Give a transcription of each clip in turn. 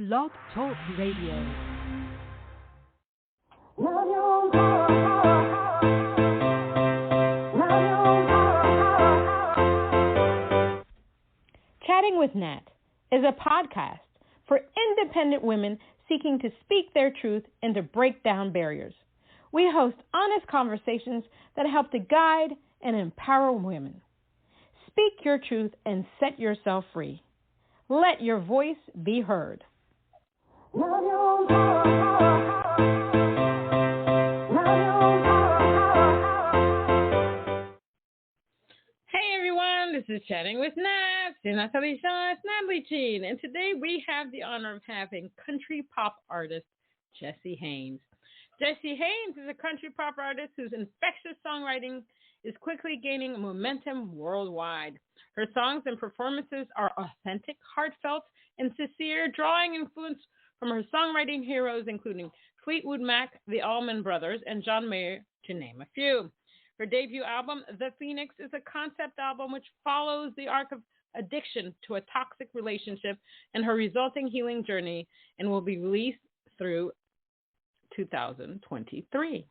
Blog Talk Radio. Chatting with Nat is a podcast for independent women seeking to speak their truth and to break down barriers. We host honest conversations that help to guide and empower women. Speak your truth and set yourself free. Let your voice be heard. Hey everyone, this is Chatting with Nat. C'est Natalie Shaw, it's Natalie Jean, and today we have the honor of having country pop artist Jessie Haines. Jessie Haines is a country pop artist whose infectious songwriting is quickly gaining momentum worldwide. Her songs and performances are authentic, heartfelt, and sincere, drawing influence from her songwriting heroes, including Fleetwood Mac, the Allman Brothers, and John Mayer, to name a few. Her debut album, The Phoenix, is a concept album which follows the arc of addiction to a toxic relationship and her resulting healing journey, and will be released through 2023.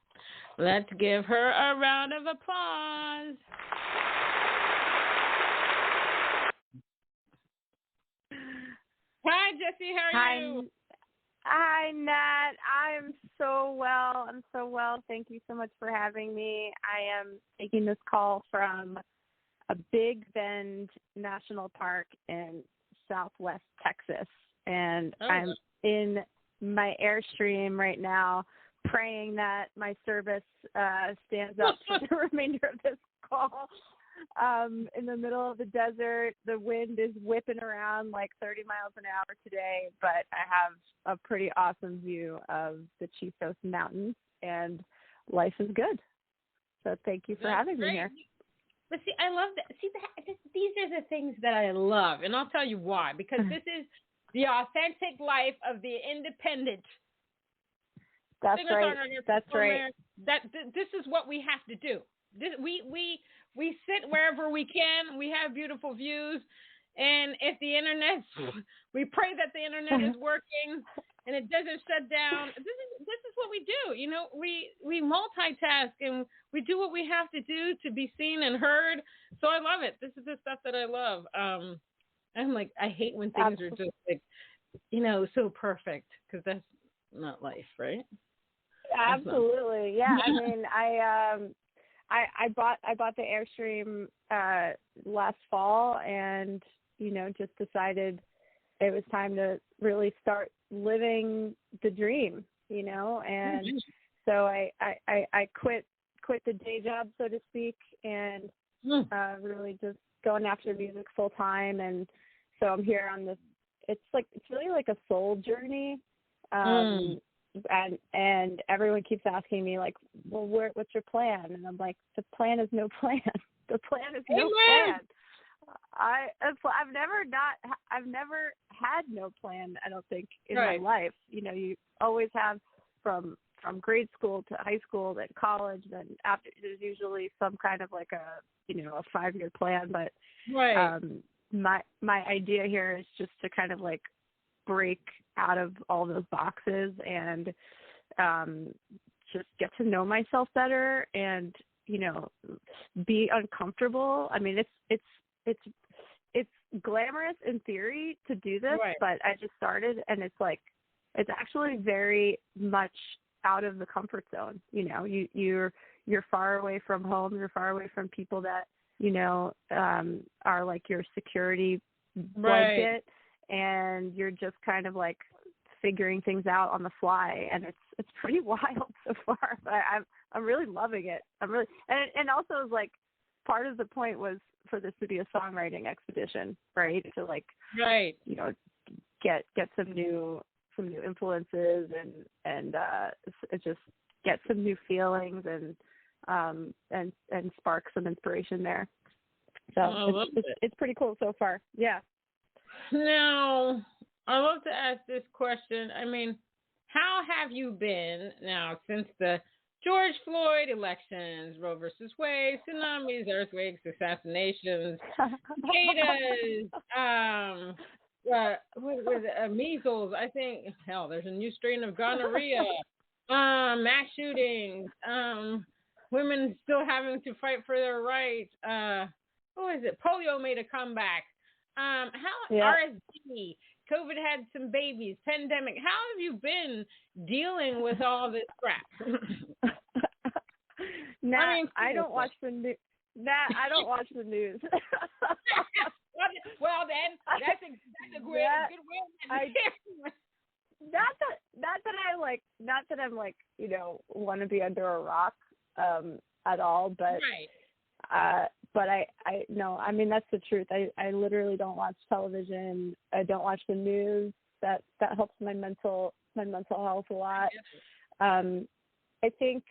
Let's give her a round of applause. Hi, Jessie. How are you? Hi, Nat. I'm so well. Thank you so much for having me. I am taking this call from a Big Bend National Park in Southwest Texas, and I'm in my Airstream right now, praying that my service stands up for the remainder of this call. In the middle of the desert, the wind is whipping around like 30 miles an hour today, but I have a pretty awesome view of the Chiefos Mountains, and life is good. So thank you for having me here. But see, I love that. See, these are the things that I love, and I'll tell you why. Because this is the authentic life of the independent. That's right. That's right. This is what we have to do. We sit wherever we can. We have beautiful views, and if the internet, we pray that the internet is working and it doesn't shut down. This is what we do. You know, we multitask and we do what we have to do to be seen and heard. So I love it. This is the stuff that I love. I'm like, I hate when things are just like, you know, so perfect, because that's not life, right? Absolutely. Yeah. I mean, I bought the Airstream last fall, and just decided it was time to really start living the dream, and so I quit the day job, so to speak, and really just going after music full time. And so I'm here on this. It's really like a soul journey. And everyone keeps asking me, like, well, what's your plan? And I'm like, the plan is no plan. The plan is no plan. I've never had no plan, I don't think, in my life. You always have from grade school to high school, then college, then after, there's usually some kind of like a 5-year plan. But my idea here is just to kind of like break out of all those boxes and just get to know myself better and be uncomfortable. I mean, it's glamorous in theory to do this, but I just started, and it's actually very much out of the comfort zone. You're far away from home, you're far away from people that are like your security blanket. And you're just kind of like figuring things out on the fly, and it's pretty wild so far. But I'm really loving it. And also, like, part of the point was for this to be a songwriting expedition, right? To get some new influences and just get some new feelings and spark some inspiration there. So it's pretty cool so far. Yeah. Now, I love to ask this question. I mean, how have you been now since the George Floyd elections, Roe versus Wade, tsunamis, earthquakes, assassinations, cicadas, what was it? Measles. I think. Hell, there's a new strain of gonorrhea. Mass shootings. Women still having to fight for their rights. Who is it? Polio made a comeback. How RSV, COVID had some babies, pandemic. How have you been dealing with all this crap? I don't watch the news. I don't watch the news. Well, then that's a good way. Not that I'm like want to be under a rock at all, but right. But I no, I mean that's the truth. I literally don't watch television. I don't watch the news. That helps my mental health a lot. I think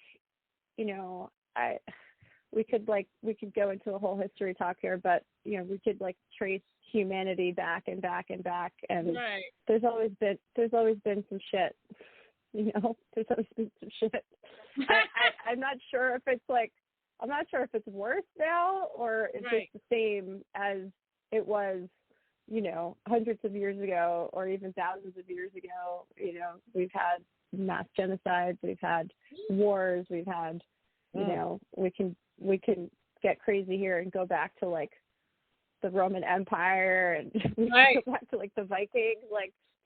we could go into a whole history talk here, but we could trace humanity back and back and back, and right. there's always been some shit. There's always been some shit. I'm not sure if it's worse now or if it's the same as it was, hundreds of years ago or even thousands of years ago. We've had mass genocides, we've had wars, we've had, we can get crazy here and go back to the Roman Empire and go back to the Vikings.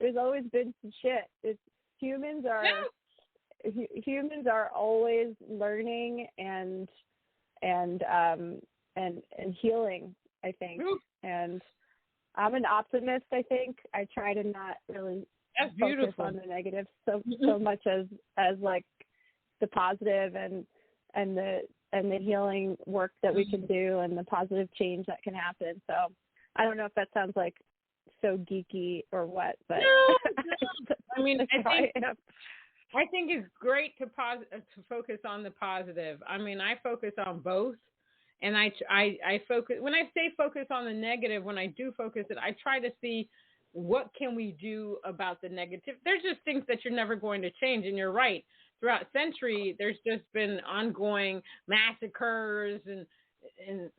There's always been some shit. Humans are always learning and healing, I think. And I'm an optimist, I think. I try to not really focus on the negative so much as the positive and the healing work that we can do and the positive change that can happen. So I don't know if that sounds so geeky or what, but no. I mean, I think it's great to focus on the positive. I mean, I focus on both, and I focus when I say focus on the negative. When I do focus it, I try to see what can we do about the negative. There's just things that you're never going to change, and you're right. Throughout century, there's just been ongoing massacres and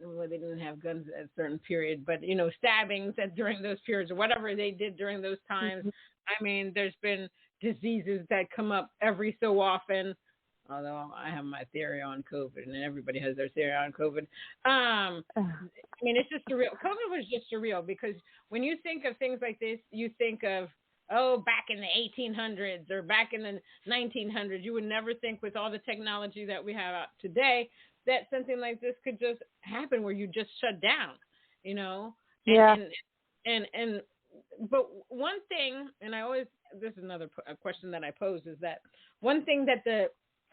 well, they didn't have guns at a certain period, but stabbings during those periods or whatever they did during those times. Mm-hmm. I mean, there's been diseases that come up every so often, although I have my theory on COVID, and everybody has their theory on COVID. I mean, it's just surreal. COVID was just surreal because when you think of things like this, you think of, back in the 1800s or back in the 1900s. You would never think with all the technology that we have out today that something like this could just happen where you just shut down, Yeah. But one thing, and this is another question that I pose, is that one thing that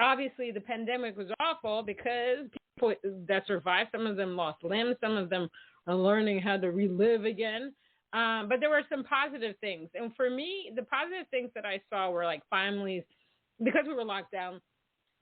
obviously the pandemic was awful because people that survived, some of them lost limbs, some of them are learning how to relive again. But there were some positive things. And for me, the positive things that I saw were families, because we were locked down,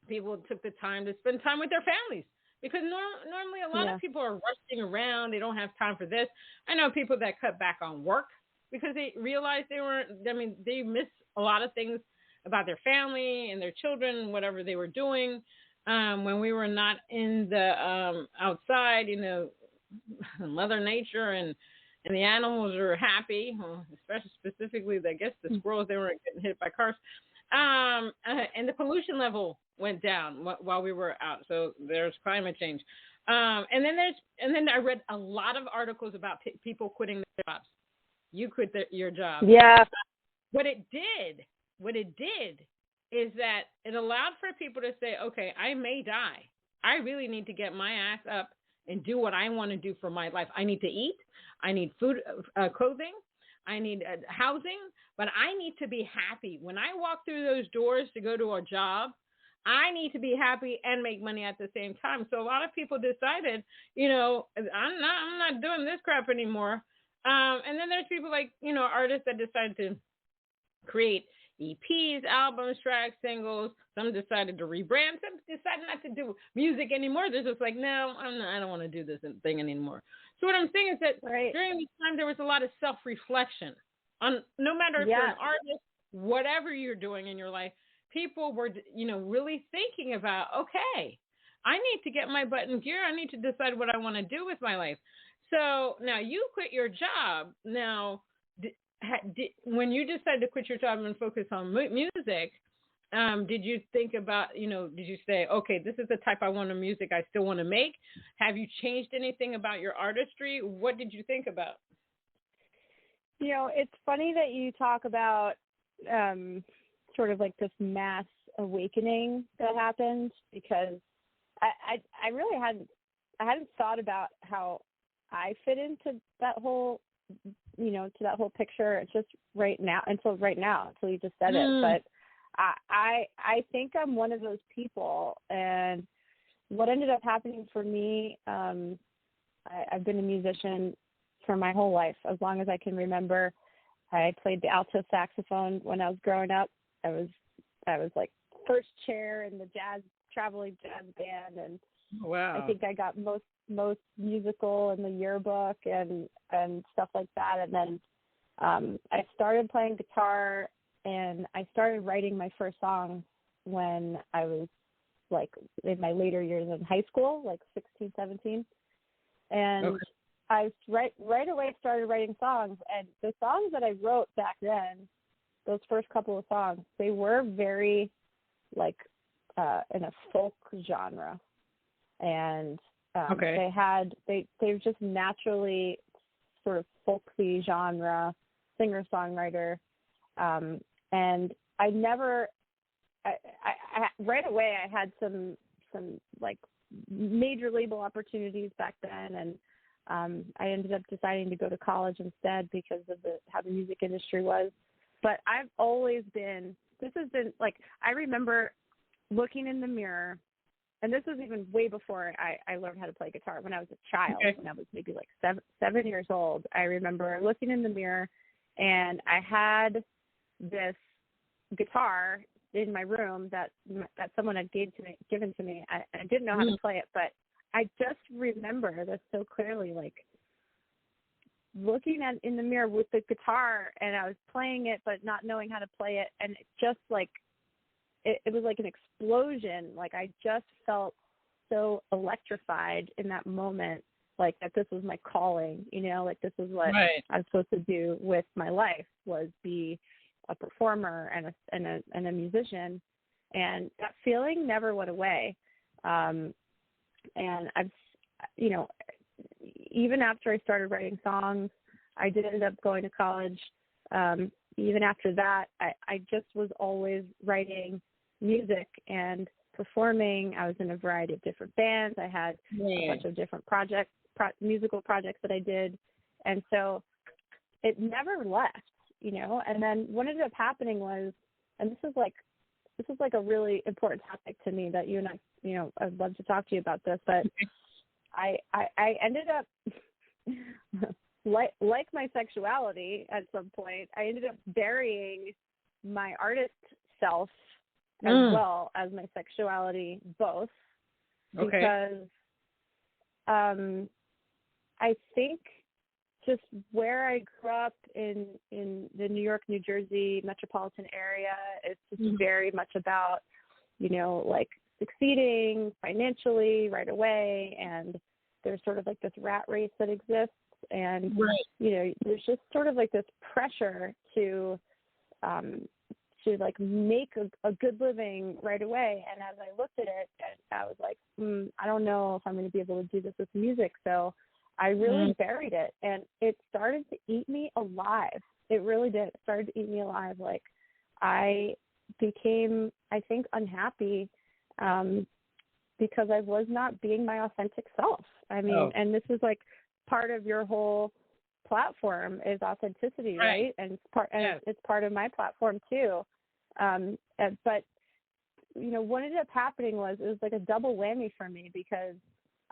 people took the time to spend time with their families. Because normally a lot of people are rushing around. They don't have time for this. I know people that cut back on work because they realized they missed a lot of things about their family and their children, whatever they were doing. When we were not in the outside, Mother Nature and the animals are happy, especially specifically, I guess, the squirrels, they weren't getting hit by cars. And the pollution level went down while we were out. So there's climate change. And then I read a lot of articles about people quitting their jobs. You quit your job. Yeah. What it did is that it allowed for people to say, okay, I may die. I really need to get my ass up and do what I want to do for my life. I need to eat. I need food, clothing. I need housing, but I need to be happy. When I walk through those doors to go to a job, I need to be happy and make money at the same time. So a lot of people decided, I'm not doing this crap anymore. And then there's people artists that decided to create EPs, albums, tracks, singles. Some decided to rebrand. Some decided not to do music anymore. They're just no, I don't want to do this thing anymore. So what I'm saying is that during this time, there was a lot of self-reflection on no matter if you're an artist, whatever you're doing in your life, people were, really thinking about, okay, I need to get my butt in gear. I need to decide what I want to do with my life. So now you quit your job. Now, when you decided to quit your job and focus on music, did you think about, did you say, okay, this is the type I want of music I still want to make? Have you changed anything about your artistry? What did you think about? It's funny that you talk about sort of like this mass awakening that happened, because I really hadn't thought about how I fit into that whole, to that whole picture. It's just until you just said it. But I think I'm one of those people, and what ended up happening for me, I've been a musician for my whole life, as long as I can remember. I played the alto saxophone when I was growing up. I was like first chair in the traveling jazz band, and wow. I think I got most musical in the yearbook and stuff like that. And then I started playing guitar, and I started writing my first song when I was like in my later years in high school, like 16, 17. And okay. I right away started writing songs, and the songs that I wrote back then, those first couple of songs, they were very like in a folk genre, and okay. they were just naturally sort of folksy genre, singer-songwriter, and I right away I had some like major label opportunities back then, and I ended up deciding to go to college instead because of how the music industry was. But I've always been, this has been like, I remember looking in the mirror, and this was even way before I learned how to play guitar. When I was a child, okay. When I was maybe like seven years old, I remember looking in the mirror, and I had this guitar in my room that someone had given to me. I didn't know how to play it, but I just remember this so clearly, like looking in the mirror with the guitar, and I was playing it but not knowing how to play it, and it just like it was like an explosion. Like I just felt so electrified in that moment, like that this was my calling, like this is what right. I was supposed to do with my life, was be a performer and a musician. And that feeling never went away. And I've, even after I started writing songs, I did end up going to college. Even after that, I just was always writing music and performing. I was in a variety of different bands. I had a bunch of different musical projects that I did. And so it never left, and then what ended up happening was, and this is like a really important topic to me that you and I, I'd love to talk to you about this, but I ended up, like my sexuality at some point, I ended up burying my artist self as well as my sexuality, both, because I think just where I grew up in the New York, New Jersey metropolitan area, it's just very much about, like succeeding financially right away. And there's sort of like this rat race that exists. And, there's just sort of like this pressure to like make a good living right away. And as I looked at it, I was like, I don't know if I'm going to be able to do this with music. So I really buried it, and it started to eat me alive. It really did. It started to eat me alive. Like I became, I think, unhappy because I was not being my authentic self. I mean, and this is like part of your whole platform is authenticity, right? And it's part of my platform too. But what ended up happening was it was like a double whammy for me, because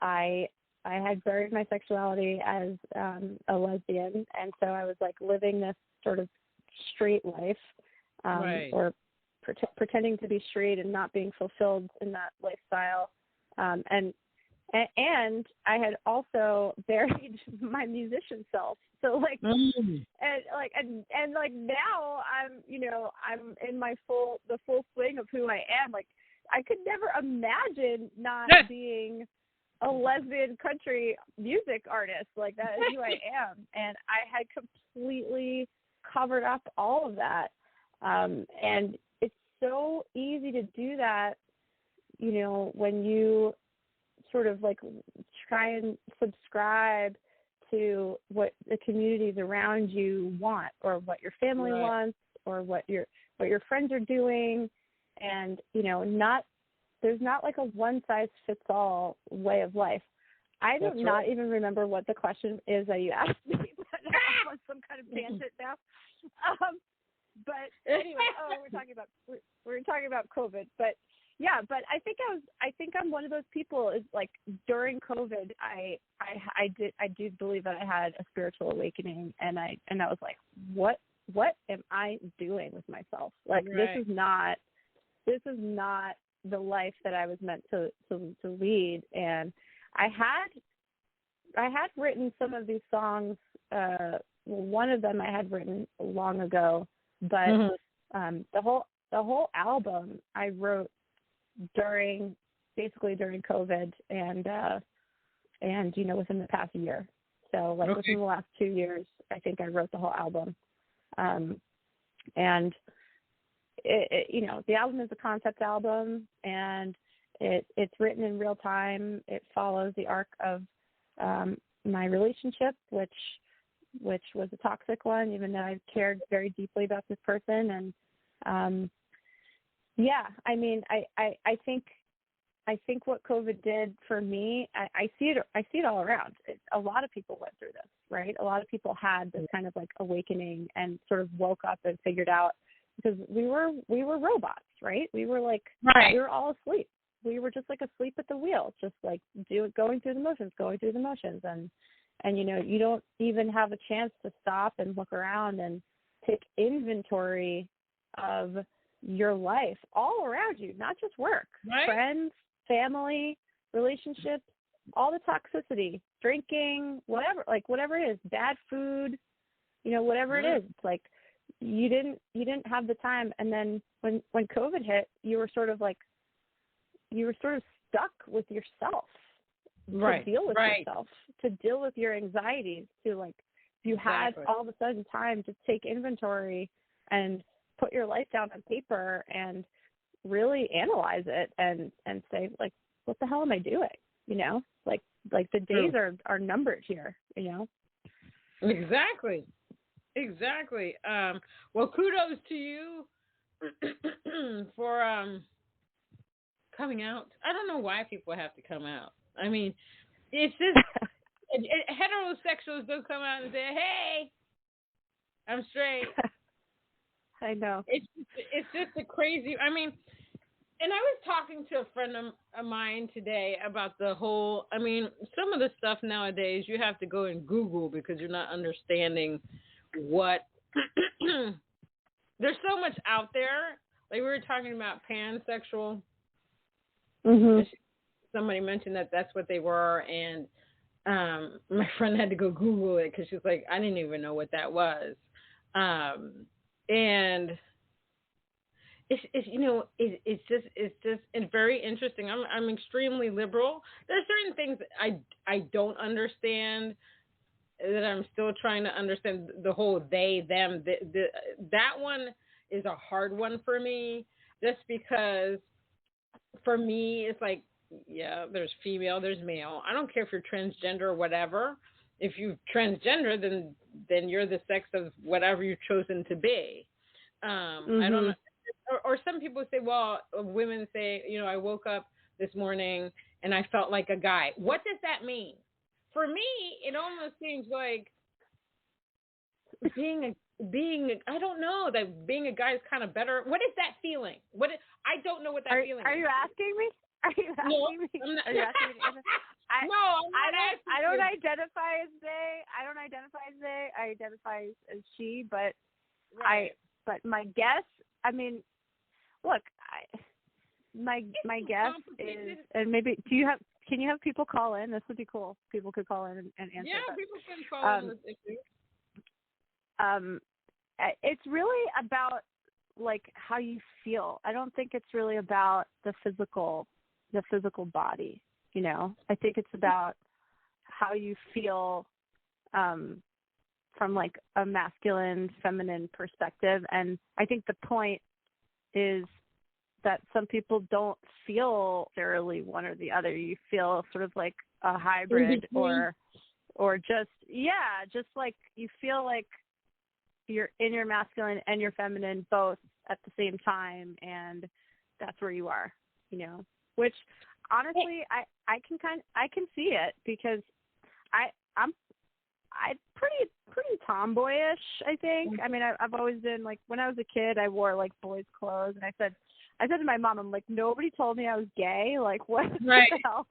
I had buried my sexuality as a lesbian, and so I was like living this sort of straight life, or pretending to be straight and not being fulfilled in that lifestyle. And I had also buried my musician self. So like, and like now I'm in the full swing of who I am. Like I could never imagine not being a lesbian country music artist. Like that is who I am. And I had completely covered up all of that. And it's so easy to do that, you know, when you sort of like try and subscribe to what the communities around you want, or what your family wants, or what your friends are doing. And, you know, there's not like a one size fits all way of life. I do not even remember what the question is that you asked me, but I'm on some kind of tangent now. But anyway, we're talking about COVID, but yeah, but I think I'm one of those people, is like during COVID, I do believe that I had a spiritual awakening, and I was like, what am I doing with myself? Like, this is not the life that I was meant to lead. And I had written some of these songs. One of them I had written long ago, but the whole album I wrote during COVID, and you know, within the past year. So like within the last 2 years, I think I wrote the whole album. And it, you know, the album is a concept album, and it's written in real time. It follows the arc of my relationship, which was a toxic one, even though I cared very deeply about this person. And yeah, I mean, I think what COVID did for me, I see it all around. A lot of people went through this, right? A lot of people had this kind of like awakening and sort of woke up and figured out, because we were robots, right? We were like, we were all asleep. We were just like asleep at the wheel, just like going through the motions. And you know, you don't even have a chance to stop and look around and take inventory of your life all around you, not just work, friends, family, relationships, all the toxicity, drinking, whatever it is, bad food, you know, whatever it is. It's like you didn't have the time. And then when COVID hit, you were sort of stuck with yourself. To deal with yourself, to deal with your anxieties, to like, you had all of a sudden time to take inventory and put your life down on paper and really analyze it and say, like, what the hell am I doing? You know, like the days are numbered here, you know? Exactly. Well, kudos to you for coming out. I don't know why people have to come out. I mean, it's just heterosexuals don't come out and say, "Hey, I'm straight." I know. It's just a crazy. I mean, and I was talking to a friend of mine today about the whole. I mean, some of the stuff nowadays you have to go and Google because you're not understanding what. There's so much out there. Like we were talking about pansexual. Somebody mentioned that that's what they were, and my friend had to go Google it because she's like, I didn't even know what that was. And it's you know, it's just very interesting. I'm extremely liberal. There's certain things that I don't understand, that I'm still trying to understand. The whole they them that one is a hard one for me, just because for me it's like, yeah, there's female, there's male. I don't care if you're transgender or whatever. If you're transgender, then you're the sex of whatever you've chosen to be. I don't know. Or some people say, well, women say, you know, I woke up this morning and I felt like a guy. What does that mean? For me, it almost seems like I don't know, that being a guy is kind of better. What is that feeling? I don't know what that feeling is. Are you asking me? Are you asking me? I'm not, are you asking me? No, I'm not asking I don't identify as they. I identify as she, but but my guess, I mean, look, my guess is, and maybe can you have people call in? This would be cool. People could call in and answer. Yeah, people can call in. It's really about like how you feel. I don't think it's really about the physical body, you know. I think it's about how you feel from like a masculine, feminine perspective. And I think the point is that some people don't feel thoroughly one or the other. You feel sort of like a hybrid or just like you feel like you're in your masculine and your feminine both at the same time, and that's where you are, you know, which honestly I can see it because I'm pretty tomboyish, I think. I mean, I've always been like, when I was a kid, I wore like boys' clothes, and I said to my mom, I'm like, nobody told me I was gay. Like, what the hell?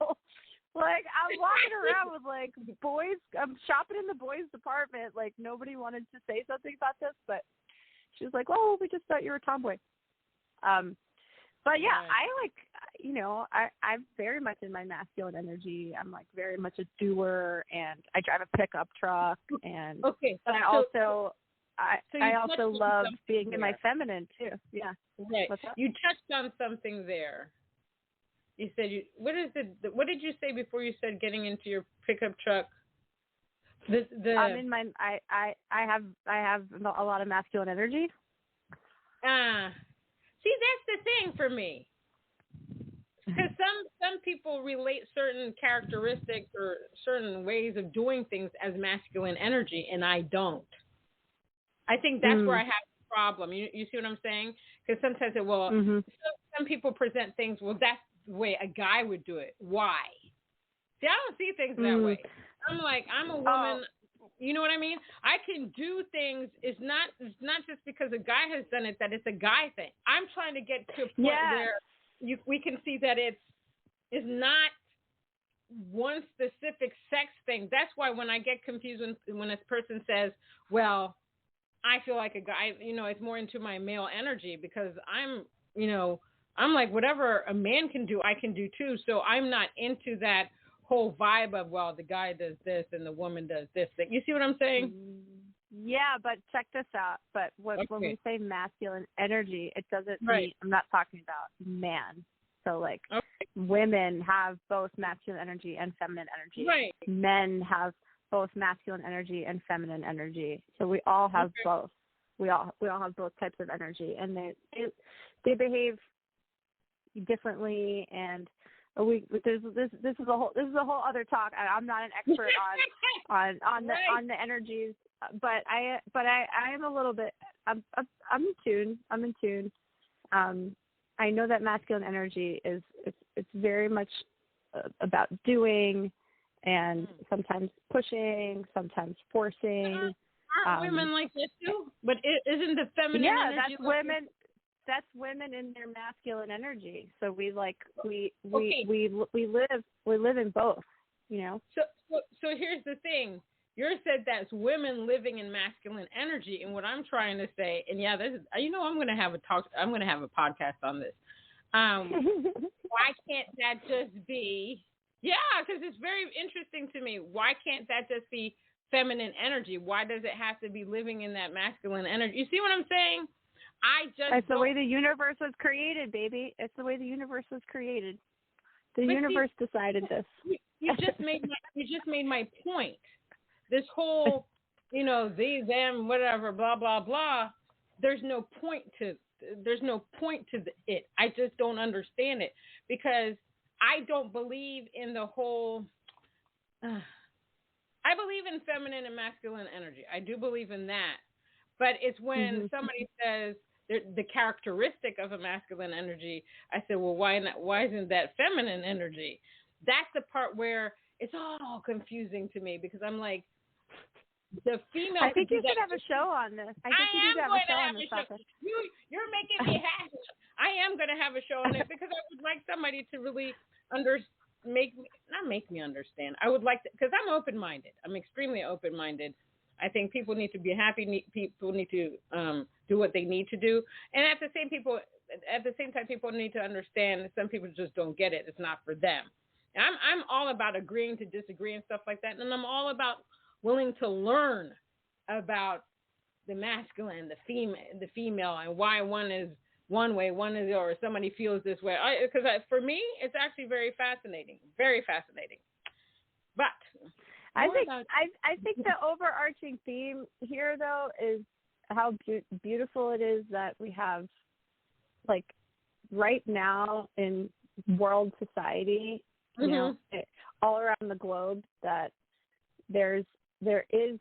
Like, I'm walking around with like boys. I'm shopping in the boys' department. Like, nobody wanted to say something about this, but she was like, "Oh, we just thought you were a tomboy." But yeah, I like, you know, I'm very much in my masculine energy. I'm like very much a doer, and I drive a pickup truck, and but I also love being in my feminine too. Yeah. Right. You touched on something there. You said what did you say before you said getting into your pickup truck? I'm in my I have a lot of masculine energy. See, that's the thing for me. Because some people relate certain characteristics or certain ways of doing things as masculine energy, and I don't. I think that's where I have a problem. You see what I'm saying? Because sometimes some people present things, well, that's the way a guy would do it. Why? See, I don't see things that way. I'm like, I'm a woman. You know what I mean? I can do things. It's not just because a guy has done it that it's a guy thing. I'm trying to get to a point where we can see that it's not one specific sex thing. That's why when I get confused when a person says, well, I feel like a guy, you know, it's more into my male energy because I'm like, whatever a man can do, I can do too. So I'm not into that whole vibe of, well, the guy does this and the woman does this thing. You see what I'm saying? Yeah, but check this out. But when we say masculine energy, it doesn't mean, I'm not talking about man. So like women have both masculine energy and feminine energy. Right. Men have both masculine energy and feminine energy. So we all have both. We all have both types of energy, and they behave differently. And this is a whole other talk. I'm not an expert on the energies, but I am a little bit. I'm in tune. I'm in tune. I know that masculine energy it's very much about doing, and sometimes pushing, sometimes forcing. Aren't women like this too? But isn't the feminine energy? Yeah, that's women. That's women in their masculine energy. So we live in both. You know. So here's the thing. You said that's women living in masculine energy, and what I'm trying to say, and this is, I'm going to have a talk. I'm going to have a podcast on this. Why can't that just be? Yeah, because it's very interesting to me. Why can't that just be feminine energy? Why does it have to be living in that masculine energy? You see what I'm saying? It's the way the universe was created, baby. It's the way the universe was created. The universe decided this. You just made my point. This whole, they, them, whatever, blah, blah, blah. There's no point to it. I just don't understand it because I don't believe in the whole. I believe in feminine and masculine energy. I do believe in that, but it's when somebody says the characteristic of a masculine energy. I said, well, why not? Why isn't that feminine energy? That's the part where it's all confusing to me because I'm like, the female. I think you should have a show on this. I think you should have a show on this topic. You're making me happy. I am going to have a show on it because I would like somebody to really not make me understand. I would like to, because I'm open-minded. I'm extremely open-minded. I think people need to be happy. People need to do what they need to do, and at the same time, people need to understand that some people just don't get it. It's not for them. And I'm all about agreeing to disagree and stuff like that, and I'm all about willing to learn about the masculine, the female, and why one is one way, one is, or somebody feels this way. For me, it's actually very fascinating, very fascinating. But I think the overarching theme here, though, is how beautiful it is that we have, like, right now in world society, you know, all around the globe, that there is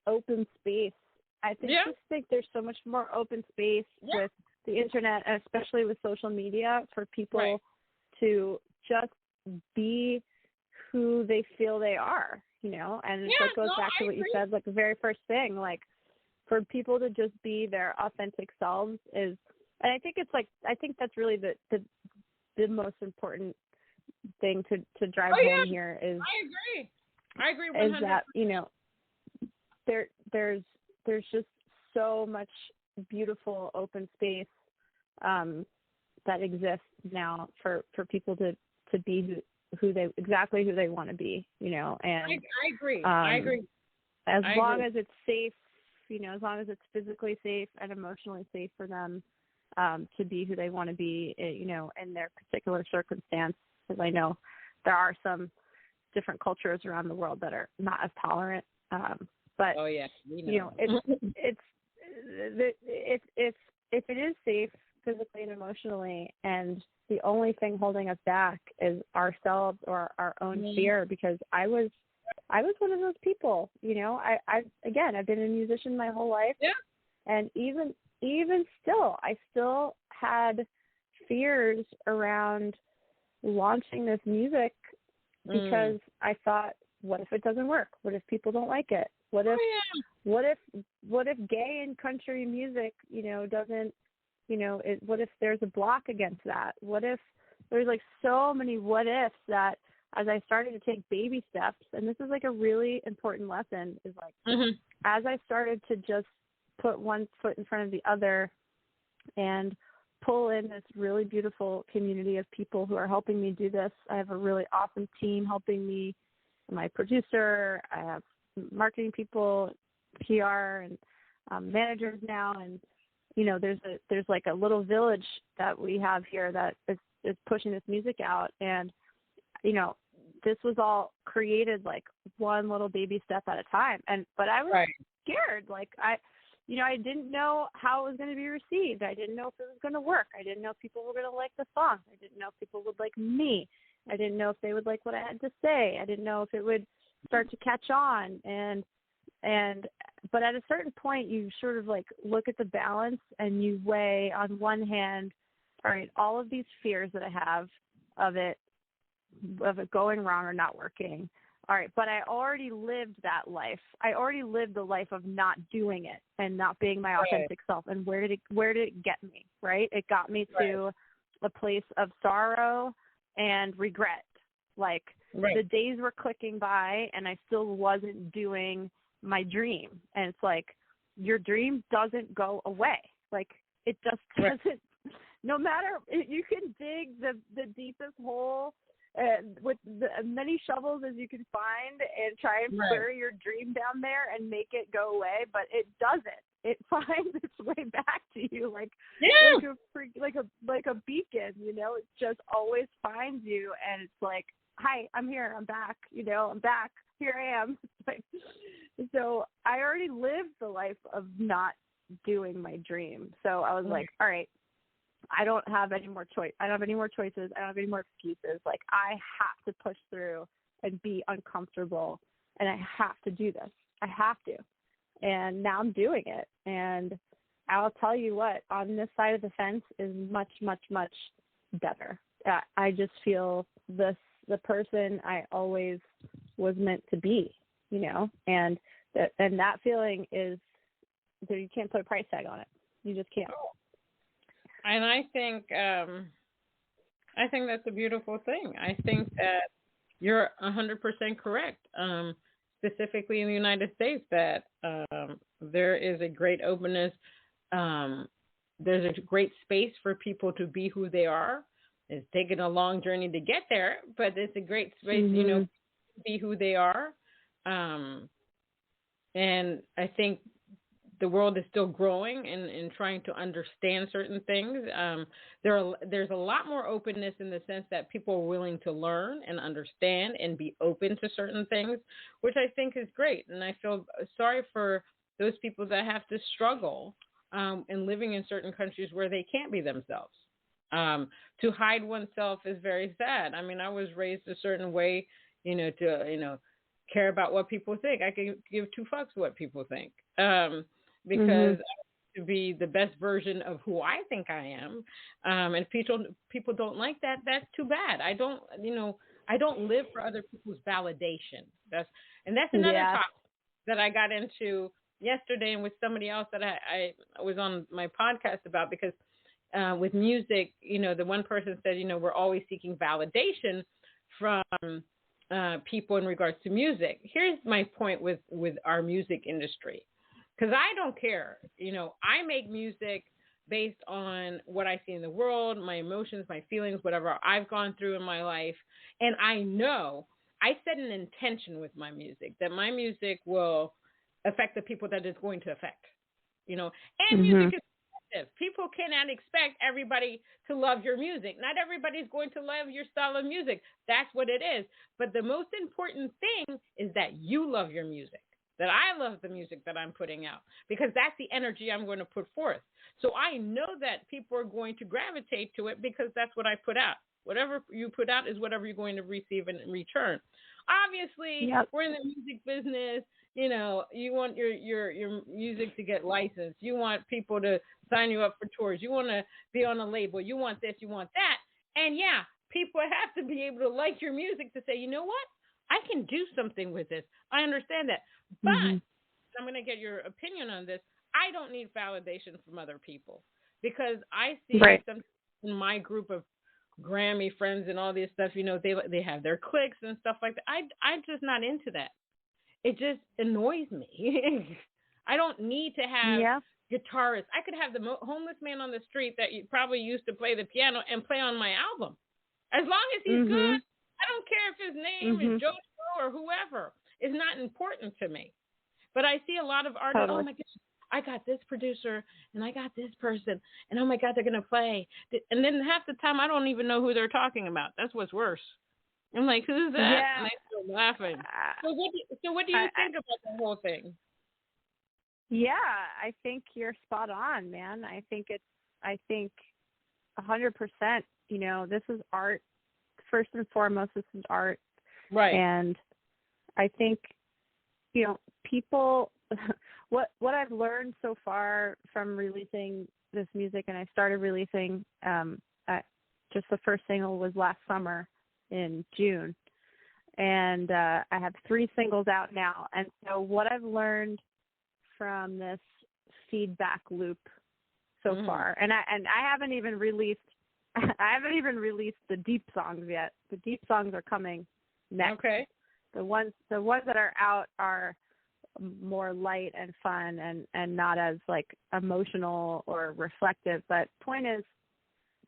open space. I just think there's so much more open space with the internet, and especially with social media, for people to just be who they feel they are, you know. And it goes back to what you said, like the very first thing, like, for people to just be their authentic selves is, and I think that's really the most important thing to drive home here is. I agree. 100%. Is that, you know, there's just so much beautiful open space that exists now for people to be who they want to be, you know. And I agree. As long as it's safe, you know, as long as it's physically safe and emotionally safe for them to be who they want to be, you know, in their particular circumstance. Because I know there are some different cultures around the world that are not as tolerant. But you know, if it is safe physically and emotionally, and the only thing holding us back is ourselves or our own fear, because I was one of those people, you know. I've been a musician my whole life, and even still, I still had fears around launching this music because I thought, what if it doesn't work? What if people don't like it? What if gay and country music, you know, doesn't, you know, what if there's a block against that? What if there's like so many what ifs that as I started to take baby steps, and this is like a really important lesson, is like as I started to just put one foot in front of the other and pull in this really beautiful community of people who are helping me do this. I have a really awesome team helping me, my producer, I have marketing people, PR, and managers now, and you know, there's like a little village that we have here that is pushing this music out, and you know, this was all created like one little baby step at a time, but I was scared, like I didn't know how it was going to be received. I didn't know if it was going to work. I didn't know if people were going to like the song. I didn't know if people would like me. I didn't know if they would like what I had to say. I didn't know if it would start to catch on, but at a certain point you sort of like look at the balance and you weigh, on one hand, all right, all of these fears that I have of it going wrong or not working. All right, but I already lived that life. I already lived the life of not doing it and not being my authentic self. And where did it get me? Right? It got me to a place of sorrow and regret. Like the days were clicking by and I still wasn't doing my dream. And it's like, your dream doesn't go away. Like it just doesn't, no matter, you can dig the deepest hole with as many shovels as you can find and try and bury your dream down there and make it go away, but it doesn't. It finds its way back to you like a beacon, you know. It just always finds you, and it's like, hi, I'm here, I'm back, you know, I'm back, here I am. Like, so I already lived the life of not doing my dream. So I was like, all right, I don't have any more choice. I don't have any more choices. I don't have any more excuses. Like, I have to push through and be uncomfortable, and I have to do this. I have to. And now I'm doing it. And I'll tell you what, on this side of the fence is much, much, much better. I just feel the person I always was meant to be, you know, and that feeling is that you can't put a price tag on it. You just can't. And I think that's a beautiful thing. I think that you're 100% correct. Specifically in the United States, that there is a great openness. There's a great space for people to be who they are. It's taken a long journey to get there, but it's a great space, you know, to be who they are. And I think the world is still growing and trying to understand certain things. There's a lot more openness in the sense that people are willing to learn and understand and be open to certain things, which I think is great. And I feel sorry for those people that have to struggle in living in certain countries where they can't be themselves. To hide oneself is very sad. I mean, I was raised a certain way, to care about what people think. I can give two fucks what people think, because I want to be the best version of who I think I am. And people don't like that. That's too bad. I don't live for other people's validation. That's another topic that I got into yesterday and with somebody else that I was on my podcast about, because with music, the one person said, we're always seeking validation from people in regards to music. Here's my point with our music industry, because I don't care. I make music based on what I see in the world, my emotions, my feelings, whatever I've gone through in my life. And I know I set an intention with my music that my music will affect the people that it's going to affect, and music is subjective. People cannot expect everybody to love your music. Not everybody's going to love your style of music. That's what it is. But the most important thing is that you love your music, that I love the music that I'm putting out, because that's the energy I'm going to put forth. So I know that people are going to gravitate to it because that's what I put out. Whatever you put out is whatever you're going to receive in return. Obviously, we're in the music business. You want your music to get licensed. You want people to sign you up for tours. You want to be on a label. You want this, you want that. And yeah, people have to be able to like your music to say, you know what? I can do something with this. I understand that. But I'm going to get your opinion on this. I don't need validation from other people, because I see some in my group of Grammy friends and all this stuff, they have their cliques and stuff like that. I'm just not into that. It just annoys me. I don't need to have guitarists. I could have the homeless man on the street that probably used to play the piano and play on my album. As long as he's good, I don't care if his name is Joe or whoever. It's not important to me. But I see a lot of artists, oh my gosh, I got this producer and I got this person, and oh my God, they're going to play. And then half the time I don't even know who they're talking about. That's what's worse. I'm like, who's that? Yeah. And I start laughing. So what do you think about the whole thing? Yeah, I think you're spot on, man. I think 100%, this is art. First and foremost, this is art. Right. And I think, people, what I've learned so far from releasing this music, and I started releasing, just the first single was last summer in June. And I have 3 singles out now. And so what I've learned from this feedback loop so far, and I haven't even released the deep songs yet. The deep songs are coming next. Okay. The ones that are out are more light and fun and not as like emotional or reflective. But point is,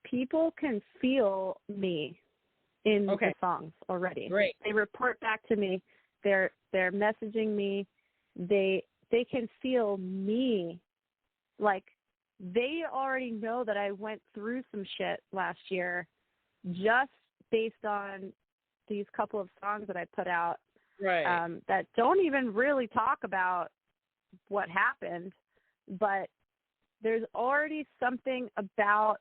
people can feel me in the songs already. Great. They report back to me. They're messaging me. They can feel me. Like, they already know that I went through some shit last year just based on these couple of songs that I put out. Right. That don't even really talk about what happened, but there's already something about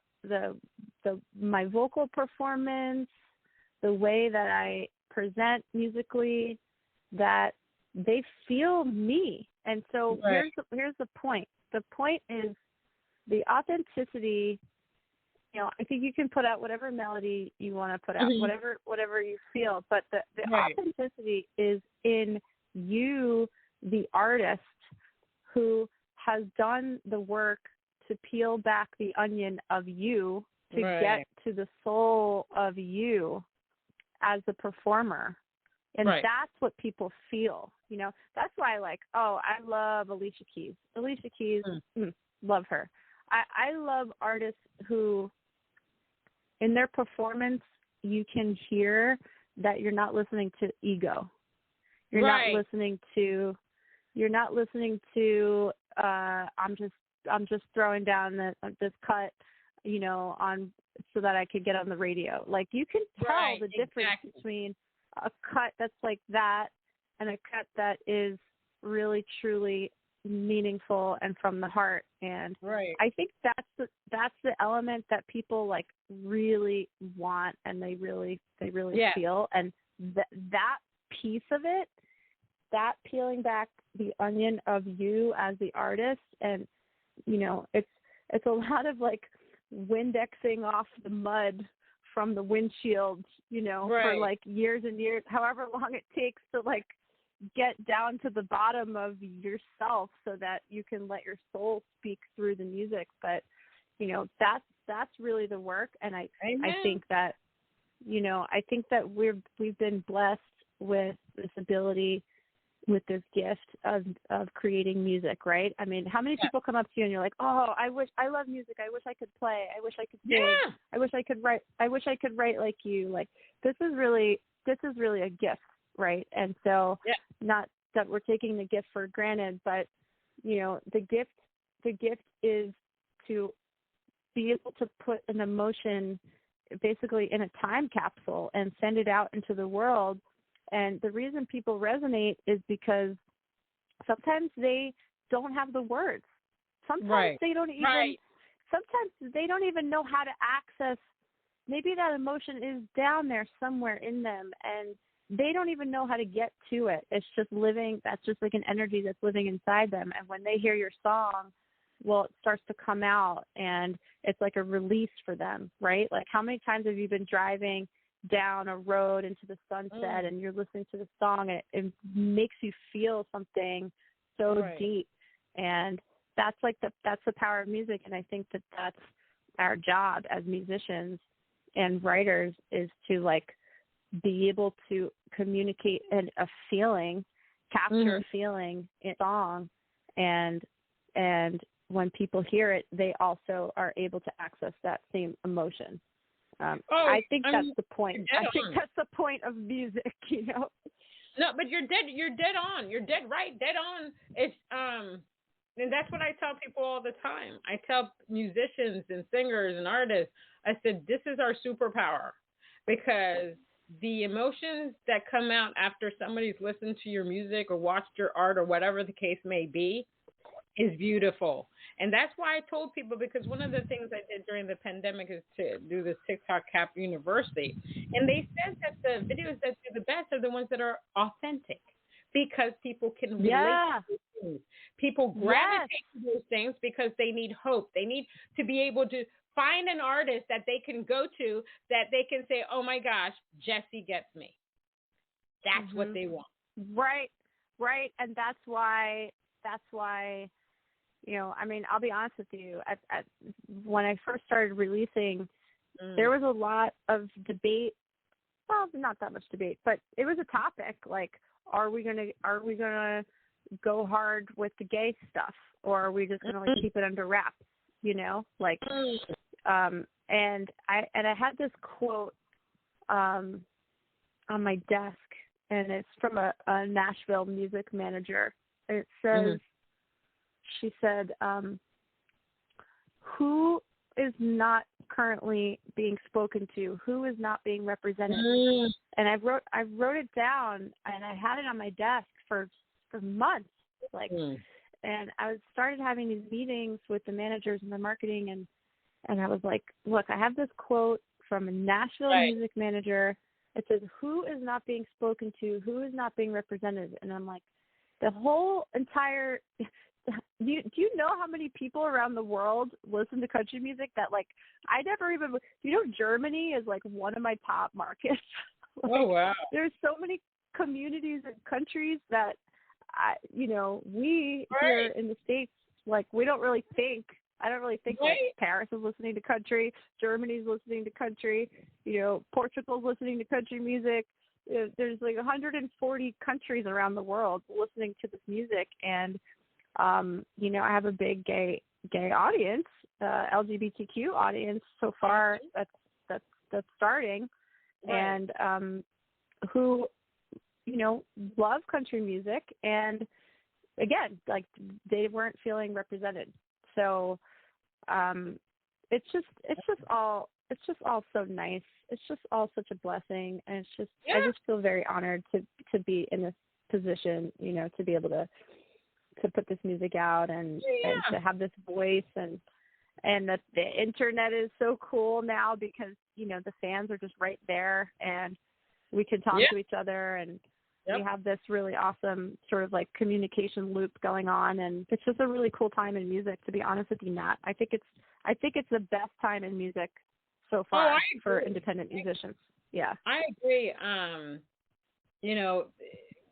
my vocal performance, the way that I present musically, that they feel me. And so here's the point. The point is the authenticity. I think you can put out whatever melody you want to put out, whatever you feel, but the authenticity is in you, the artist, who has done the work to peel back the onion of you to get to the soul of you as a performer. And that's what people feel. That's why I love Alicia Keys. Alicia Keys, love her. I love artists who, in their performance, you can hear that you're not listening to ego. You're not listening to I'm just throwing down this cut, on so that I could get on the radio. Like, you can tell the difference between a cut that's like that and a cut that is really truly meaningful and from the heart. And I think that's the element that people like really want, and they really feel. And that piece of it, that peeling back the onion of you as the artist, and it's a lot of like Windexing off the mud from the windshield, for like years and years, however long it takes to like get down to the bottom of yourself so that you can let your soul speak through the music. But that's really the work. And I think that I think that we've been blessed with this ability, with this gift of creating music, right? I mean, how many people come up to you and you're like, oh, I love music. I wish I could play. I wish I could sing. Yeah. I wish I could write. I wish I could write like you. Like, this is really a gift, right? And so not that we're taking the gift for granted, but the gift is to be able to put an emotion basically in a time capsule and send it out into the world. And the reason people resonate is because sometimes they don't have the words. Sometimes they don't even sometimes they don't even know how to access. Maybe that emotion is down there somewhere in them, and they don't even know how to get to it. It's just living. That's just like an energy that's living inside them. And when they hear your song, well, it starts to come out, and it's like a release for them, right? Like, how many times have you been driving down a road into the sunset and you're listening to the song, and it makes you feel something so deep? And that's the power of music. And I think that that's our job as musicians and writers, is to like be able to communicate a feeling, capture a feeling in song, and when people hear it, they also are able to access that same emotion. I think that's the point. I think that's the point of music, No, but you're dead on. You're dead right, dead on. It's and that's what I tell people all the time. I tell musicians and singers and artists, I said, this is our superpower, because the emotions that come out after somebody's listened to your music or watched your art or whatever the case may be is beautiful. And that's why I told people, because one of the things I did during the pandemic is to do this TikTok Cap University. And they said that the videos that do the best are the ones that are authentic, because people can relate to those things. People gravitate to those things because they need hope. They need to be able to find an artist that they can go to, that they can say, oh my gosh, Jessie gets me. That's what they want. Right. And that's why, I mean, I'll be honest with you. When I first started releasing, there was a lot of debate. Well, not that much debate, but it was a topic. Like, are we gonna go hard with the gay stuff, or are we just gonna like keep it under wraps? Like, and I had this quote on my desk, and it's from a Nashville music manager. It says, she said, who is not currently being spoken to? Who is not being represented? And I wrote it down, and I had it on my desk for months. Like, and I started having these meetings with the managers and the marketing, and I was like, look, I have this quote from a Nashville music manager. It says, who is not being spoken to? Who is not being represented? And I'm like, the whole entire, do you know how many people around the world listen to country music that, like, I never even, Germany is like one of my top markets. Like, oh, wow. There's so many communities and countries that, we here in the States, like, I don't really think like Paris is listening to country, Germany's listening to country, Portugal's listening to country music. There's like 140 countries around the world listening to this music. And, I have a big gay audience, LGBTQ audience so far that's starting, and who, love country music. And again, like they weren't feeling represented. So it's just all so nice. It's just all such a blessing, and it's just I just feel very honored to be in this position, you know, to be able to put this music out and to have this voice, and that the internet is so cool now because, you know, the fans are just right there and we can talk to each other, and we have this really awesome sort of like communication loop going on, and it's just a really cool time in music, to be honest with you, Nat. I think it's the best time in music so far for independent musicians. Yeah. I agree. You know,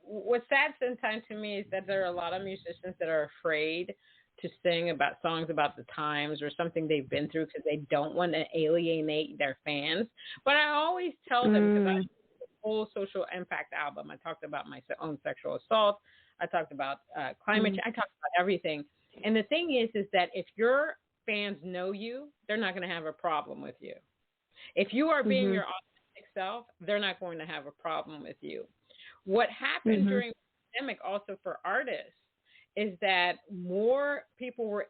what's sad sometimes to me is that there are a lot of musicians that are afraid to sing about songs about the times or something they've been through because they don't want to alienate their fans. But I always tell them, because I did the whole social impact album, I talked about my own sexual assault, I talked about climate change, I talked about everything. And the thing is that if your fans know you, they're not going to have a problem with you. If you are being your authentic self, they're not going to have a problem with you. What happened during the pandemic also for artists is that more people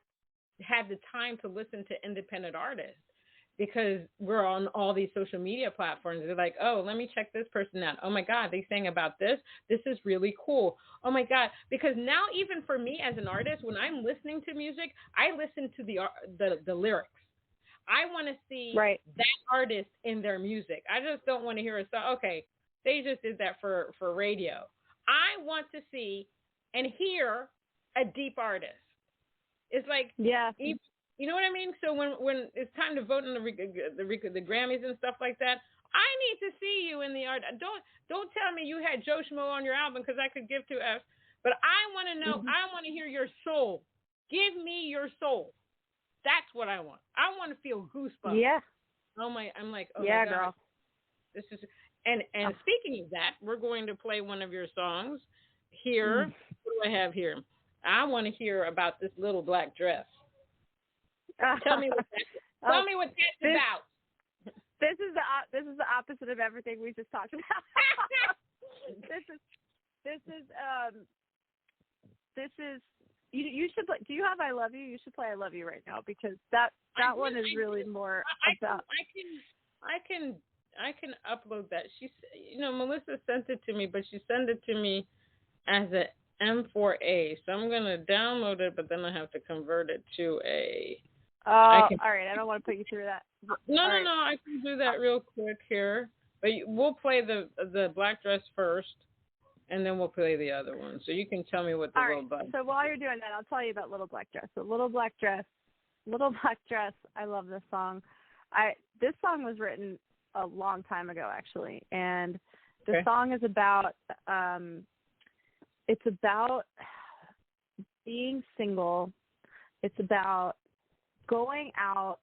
had the time to listen to independent artists because we're on all these social media platforms. They're like, oh, let me check this person out. Oh my God, they sang about this. This is really cool. Oh my God. Because now even for me as an artist, when I'm listening to music, I listen to the lyrics. I want to see that artist in their music. I just don't want to hear a song. Okay, they just did that for radio. I want to see and hear a deep artist. It's like, you know what I mean? So when it's time to vote in the Grammys and stuff like that, I need to see you in the art. Don't tell me you had Joe Schmo on your album because I could give two F's. But I want to know. I want to hear your soul. Give me your soul. That's what I want. I want to feel goosebumps. Yeah. I'm like, oh yeah, my God. Girl. This is and speaking of that, we're going to play one of your songs here. What do I have here? I want to hear about this little black dress. Tell me what that's about. This is the opposite of everything we just talked about. This is you should play. Do you have I Love You? You should play I Love You right now, because that one is really more about. I can upload that. She's, Melissa sent it to me, but she sent it to me as a M4A. So I'm gonna download it, but then I have to convert it to a. All right. I don't want to put you through that. No. I can do that real quick here. But we'll play the black dress first, and then we'll play the other one. So you can tell me what the little black. So while you're doing that, I'll tell you about Little Black Dress. So Little Black Dress. I love this song. This song was written a long time ago, actually, and the song is about. It's about being single. It's about going out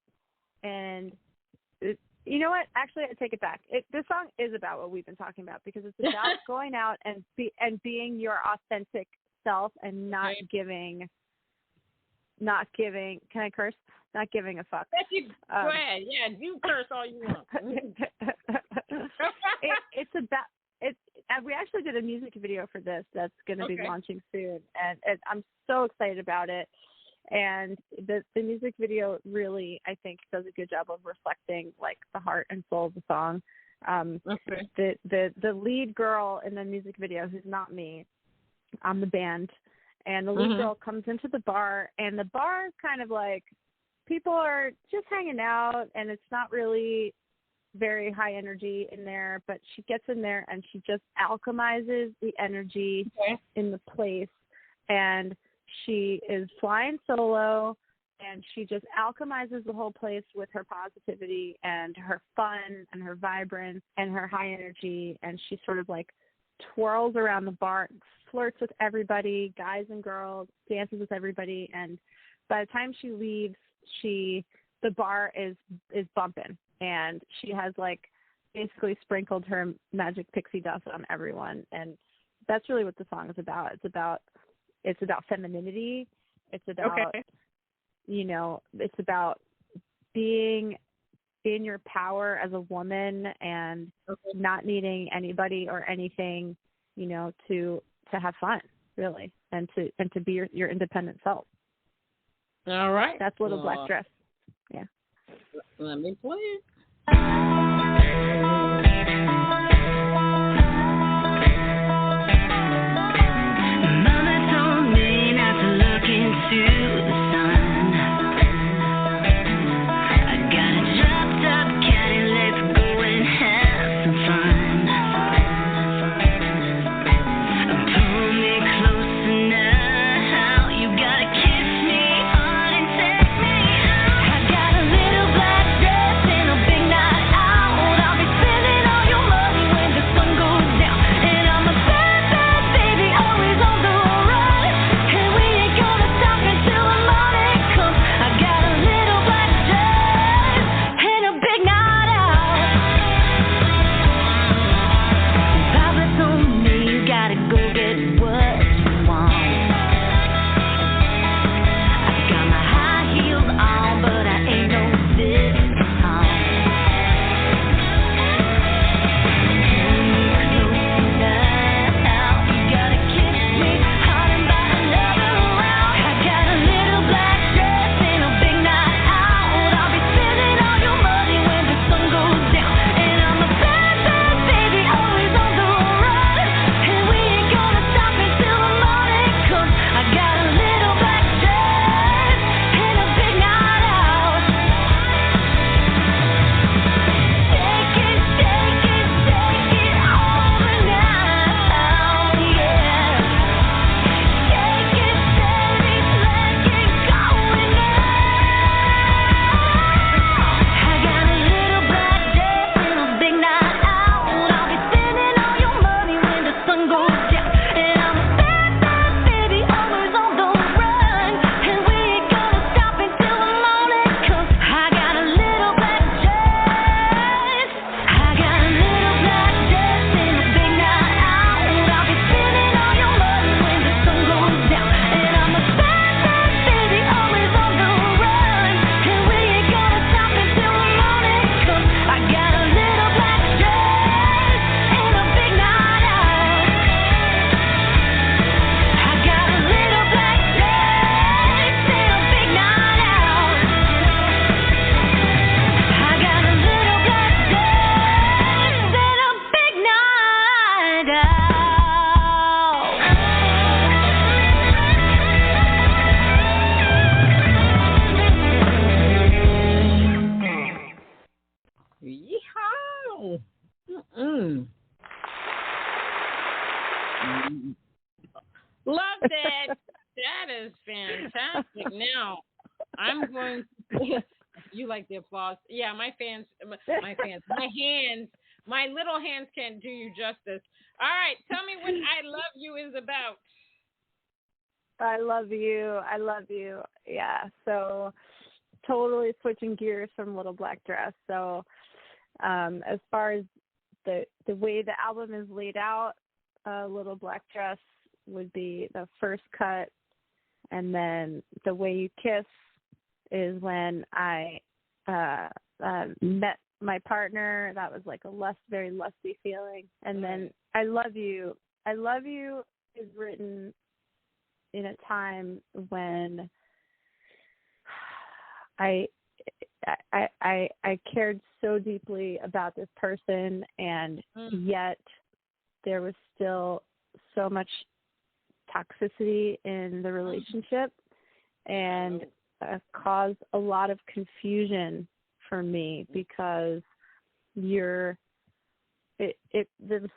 and. You know what? Actually, I take it back. This song is about what we've been talking about, because it's about going out and being your authentic self and not giving. Can I curse? Not giving a fuck. Go ahead. Yeah, you curse all you want. It's about. We actually did a music video for this that's going to be launching soon, and I'm so excited about it. And the music video really, I think, does a good job of reflecting like the heart and soul of the song. The lead girl in the music video, who's not me, I'm the band, and the lead girl comes into the bar, and the bar is kind of like people are just hanging out, and it's not really very high energy in there, but she gets in there and she just alchemizes the energy in the place, and she is flying solo, and she just alchemizes the whole place with her positivity and her fun and her vibrance and her high energy. And she sort of like twirls around the bar, flirts with everybody, guys and girls, dances with everybody. And by the time she leaves, the bar is bumping, and she has like basically sprinkled her magic pixie dust on everyone. And that's really what the song is about. It's about femininity. It's about, it's about being in your power as a woman and not needing anybody or anything, to have fun. really, and to be your independent self. All right. That's Little Black Dress. Yeah. Let me play it. Mama told me not to look into the sun. I got a chopped up caddy, let's go and have some fun. Pull me closer now, you gotta kiss me hard and take me out. I got a little black dress and a big night out. I'll be spending all your money when the sun goes down. And I'm a bad, bad baby, always on the run. And we ain't gonna stop until the morning comes. I got a little black dress and a big night out. Papa told me you gotta go get what you want. I got my high heels on, but I ain't no Vivian song. Pull me closer now, you gotta kiss me hard and buy another round. I got a little black dress and a big night out. I'll be spending all your money when the sun goes down. And I'm a bad, bad baby, always on the run. And we ain't gonna stop until the morning comes. I got a little black dress and a big night out. Take it over now, yeah. Take it steady, let it go now. I got a little black dress and a big night out. I'll be spending all your money when the sun goes down. And I'm a bad, bad baby, always on the run. And we ain't gonna stop until the morning comes. I got a little black dress. I got a little black dress and a big night out. I'll be spending all your money when the sun goes down. And I'm a bad, bad baby, always on the run. And we ain't gonna stop until the morning comes. I got a little black dress and a big night out. I got a little black dress and a big night out. I got a little black dress and a big night out. Yeehaw! Mm-mm. Love that. That is fantastic. Now, I'm going to. You like the applause? Yeah, my little hands can't do you justice. All right, tell me what I Love You is about. I love you. Yeah. So totally switching gears from Little Black Dress. So as far as the way the album is laid out, Little Black Dress would be the first cut, and then The Way You Kiss is when I met my partner. That was like a very lusty feeling. And then I Love You is written in a time when I cared so deeply about this person, and yet there was still so much toxicity in the relationship, and caused a lot of confusion for me because the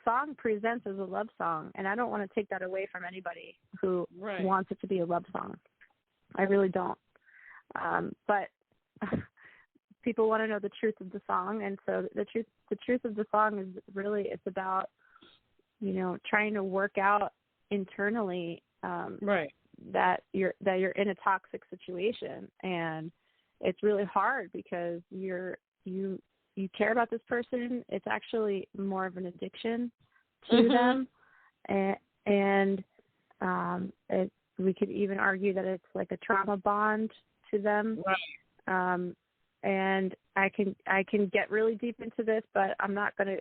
song presents as a love song, and I don't want to take that away from anybody who wants it to be a love song. I really don't. But people want to know the truth of the song, and so the truth of the song is really, it's about, trying to work out internally that you're in a toxic situation, and it's really hard because you care about this person. It's actually more of an addiction to them, and we could even argue that it's like a trauma bond to them. And I can get really deep into this, but I'm not gonna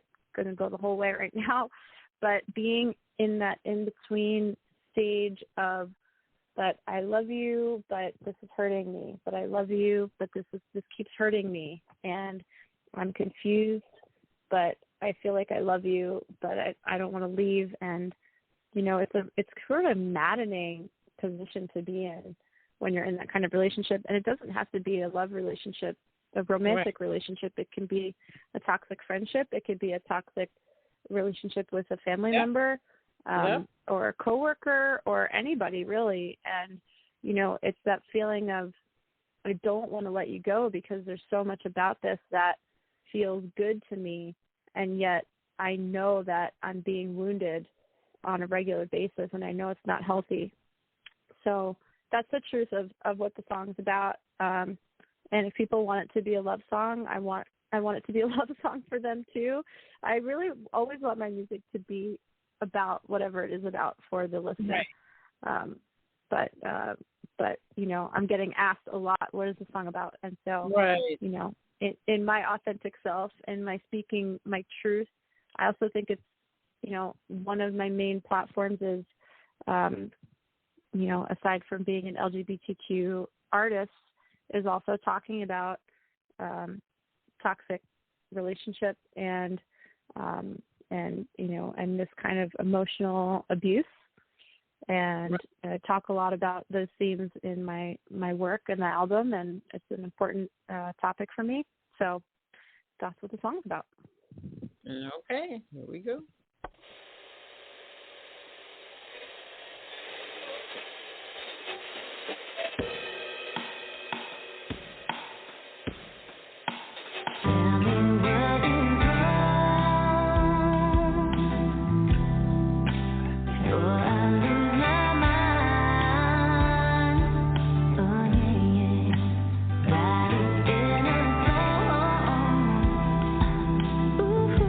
go the whole way right now. But being in that in between stage of, but I love you, but this is hurting me. But I love you, but this keeps hurting me, and I'm confused, but I feel like I love you, but I don't want to leave. And it's sort of a maddening position to be in when you're in that kind of relationship. And it doesn't have to be a love relationship, a romantic relationship. It can be a toxic friendship. It could be a toxic relationship with a family member, or a coworker, or anybody really. And, it's that feeling of, I don't want to let you go because there's so much about this that feels good to me. And yet I know that I'm being wounded on a regular basis, and I know it's not healthy. So that's the truth of what the song's about. And if people want it to be a love song, I want it to be a love song for them too. I really always want my music to be about whatever it is about for the listener. Right. But I'm getting asked a lot, what is the song about? And so, in my authentic self and my speaking my truth, I also think it's, one of my main platforms is, aside from being an LGBTQ artist, is also talking about toxic relationships and this kind of emotional abuse. And I talk a lot about those themes in my work and the album, and it's an important topic for me. So that's what the song's about. Okay, here we go. Ooh,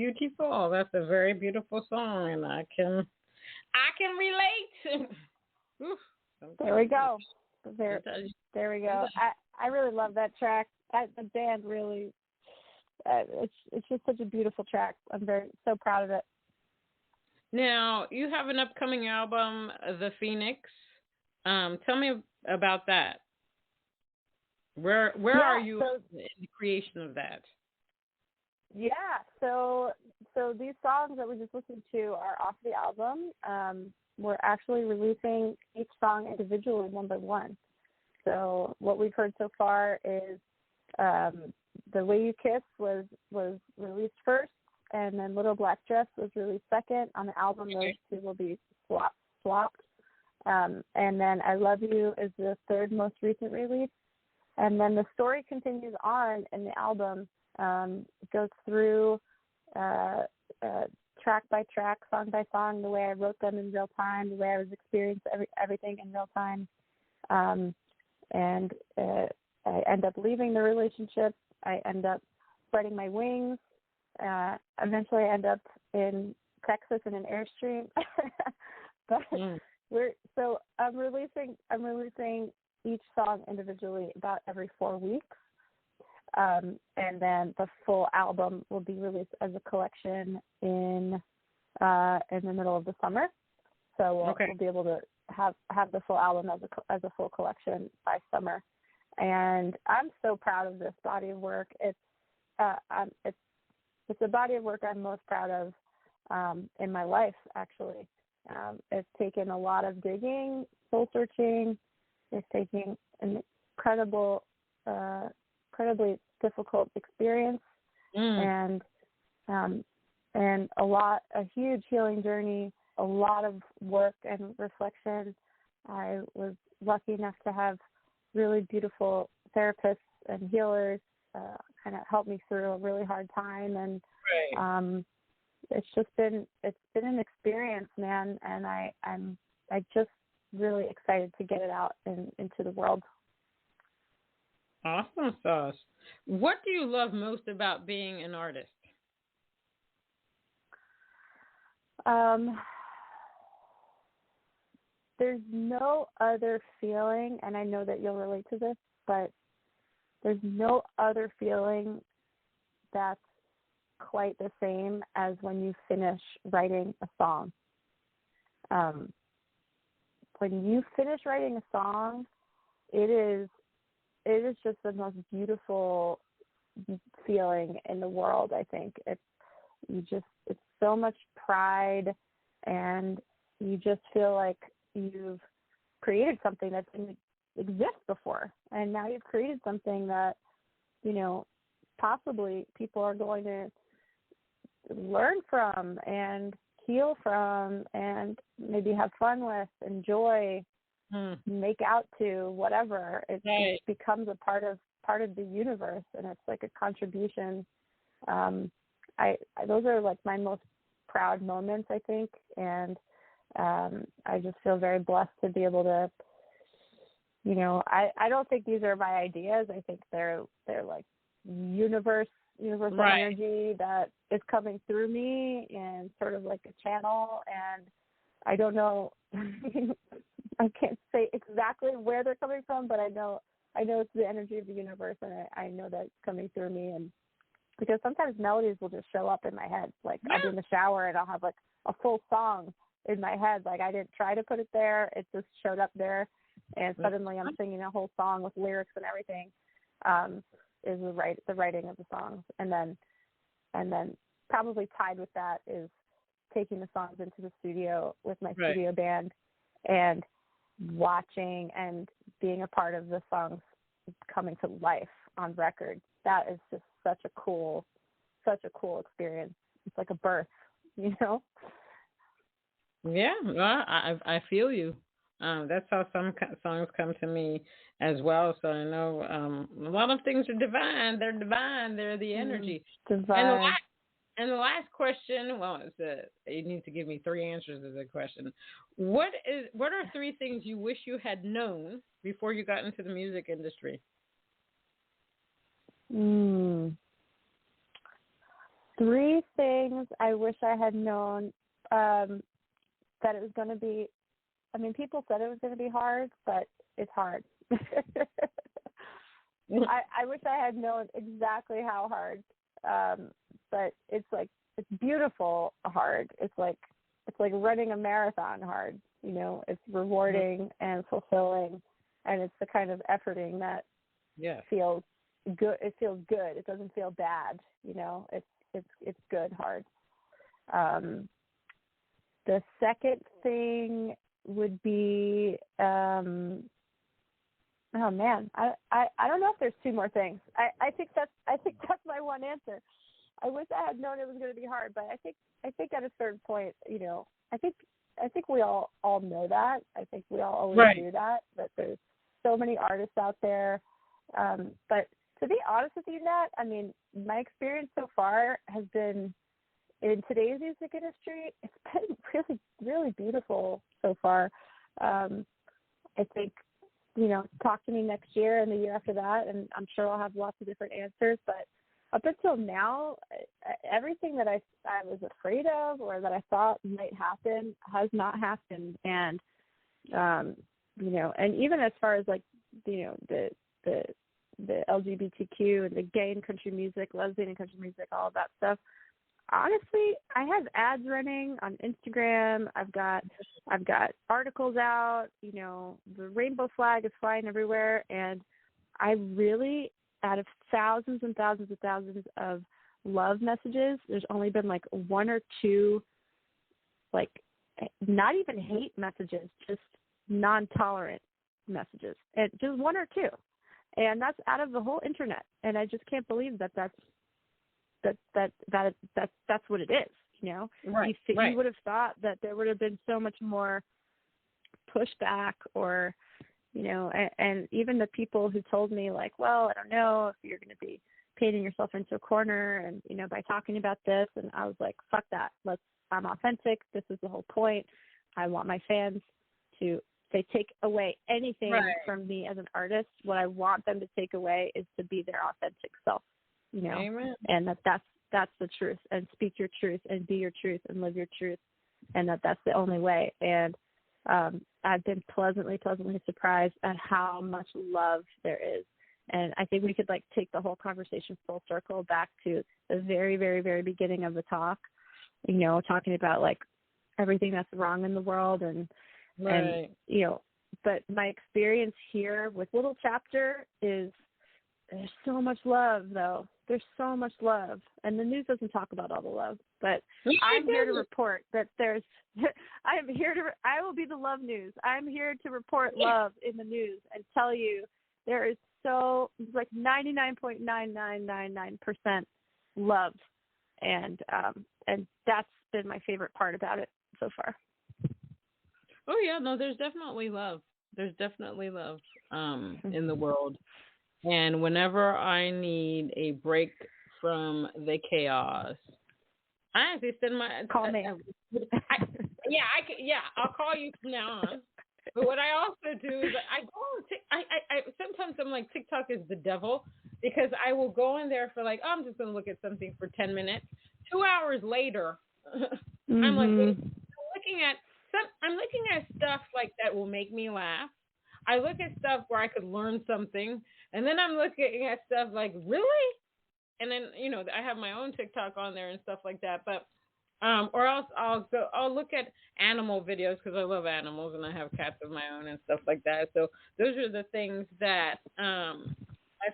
beautiful. That's a very beautiful song, and I can relate. Oof, There we go. sometimes- There we go. I really love that track. The band really, it's just such a beautiful track. I'm so proud of it. Now, you have an upcoming album, The Phoenix. Tell me about that. Where are you in the creation of that? Yeah, so these songs that we just listened to are off the album. We're actually releasing each song individually, one by one. So what we've heard so far is The Way You Kiss was released first, and then Little Black Dress was released second. On the album, those two will be swapped. And then I Love You is the third most recent release. And then the story continues on in the album. It goes through track by track, song by song, the way I wrote them in real time, the way I was experiencing everything in real time. And I end up leaving the relationship. I end up spreading my wings. Eventually, I end up in Texas in an Airstream. But I'm releasing each song individually about every 4 weeks. And then the full album will be released as a collection in the middle of the summer. So we'll be able to have the full album as a full collection by summer. And I'm so proud of this body of work. It's a body of work I'm most proud of in my life, actually. It's taken a lot of digging, soul searching. It's taking an incredibly difficult experience and a huge healing journey, a lot of work and reflection. I was lucky enough to have really beautiful therapists and healers kind of help me through a really hard time, and it's been an experience, man, and I'm just really excited to get it out into the world. Awesome sauce. What do you love most about being an artist? There's no other feeling, and I know that you'll relate to this, but there's no other feeling that's quite the same as when you finish writing a song. When you finish writing a song, it is just the most beautiful feeling in the world. I think it's so much pride, and you just feel like you've created something that didn't exist before, and now you've created something that, possibly people are going to learn from and heal from and maybe have fun with, enjoy, make out to, whatever. It becomes a part of the universe, and it's like a contribution. Those are like my most proud moments, I think, and I just feel very blessed to be able to, I don't think these are my ideas. I think they're like universal energy that is coming through me, and sort of like a channel. And I don't know, I can't say exactly where they're coming from, but I know it's the energy of the universe, and I know that it's coming through me. And because sometimes melodies will just show up in my head, like I'll be in the shower and I'll have like a full song in my head. Like I didn't try to put it there, it just showed up there, and suddenly I'm singing a whole song with lyrics and everything. Is the writing of the songs, and then probably tied with that is taking the songs into the studio with my studio band and watching and being a part of the songs coming to life on record. That is just such a cool experience. It's like a birth, Yeah, well, I feel you. That's how some songs come to me as well. So I know a lot of things are divine. They're divine. They're the energy. Divine. And the last question, well, you need to give me 3 answers to the question. What are 3 things you wish you had known before you got into the music industry? 3 things I wish I had known, that it was going to be. I mean, people said it was going to be hard, but it's hard. I wish I had known exactly how hard, but it's beautiful hard. It's like running a marathon hard. You know, it's rewarding and fulfilling, and it's the kind of efforting that feels good. It feels good. It doesn't feel bad. You know, it's good hard. The second thing would be, oh man, I don't know if there's 2 more things. I think that's my one answer. I wish I had known it was going to be hard, but I think at a certain point, you know, I think we all know that. I think we all always do that there's so many artists out there. But to be honest with you, Nat, I mean, my experience so far has been, in today's music industry, it's been really, really beautiful so far. I think, you know, talk to me next year and the year after that, and I'm sure I'll have lots of different answers. But up until now, everything that I was afraid of or that I thought might happen has not happened. And, you know, and even as far as like, you know, the LGBTQ and the gay and country music, lesbian and country music, all of that stuff, honestly, I have ads running on Instagram. I've got articles out. You know, the rainbow flag is flying everywhere, and I really, out of thousands and thousands and thousands of love messages, there's only been like 1 or 2, like not even hate messages, just non-tolerant messages, and just 1 or 2, and that's out of the whole internet. And I just can't believe that's what it is, you know. You would have thought that there would have been so much more pushback, or, you know, and even the people who told me like, well, I don't know if you're going to be painting yourself into a corner, and, you know, by talking about this, and I was like, fuck that. I'm authentic. This is the whole point. I want my fans to, if they take away anything from me as an artist, what I want them to take away is to be their authentic self. You know, Amen. And that's the truth, and speak your truth and be your truth and live your truth, and that's the only way. And I've been pleasantly surprised at how much love there is. And I think we could like take the whole conversation full circle back to the very, very, very beginning of the talk, you know, talking about like everything that's wrong in the world, and you know, but my experience here with Little Chapter is, there's so much love, though. There's so much love. And the news doesn't talk about all the love. But I'm here to report that I will be the love news. I'm here to report love in the news and tell you there is like 99.9999% love. And that's been my favorite part about it so far. Oh, yeah. No, there's definitely love. There's definitely love in the world. And whenever I need a break from the chaos, I actually send my call me. I'll call you from now on. But what I also do is I go on sometimes I'm like, TikTok is the devil, because I will go in there for like, I'm just going to look at something for 10 minutes. 2 hours later, I'm like, looking at stuff like that will make me laugh. I look at stuff where I could learn something, and then I'm looking at stuff like, really? And then, you know, I have my own TikTok on there and stuff like that. But or else I'll look at animal videos, because I love animals and I have cats of my own and stuff like that. So those are the things that I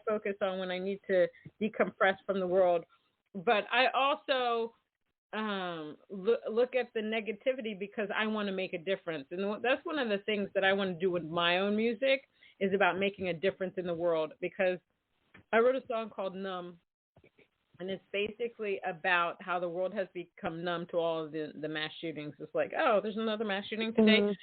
focus on when I need to decompress from the world. But I also look at the negativity, because I want to make a difference. And that's one of the things that I want to do with my own music, is about making a difference in the world. Because I wrote a song called Numb, and it's basically about how the world has become numb to all of the mass shootings. It's like, oh, there's another mass shooting today. You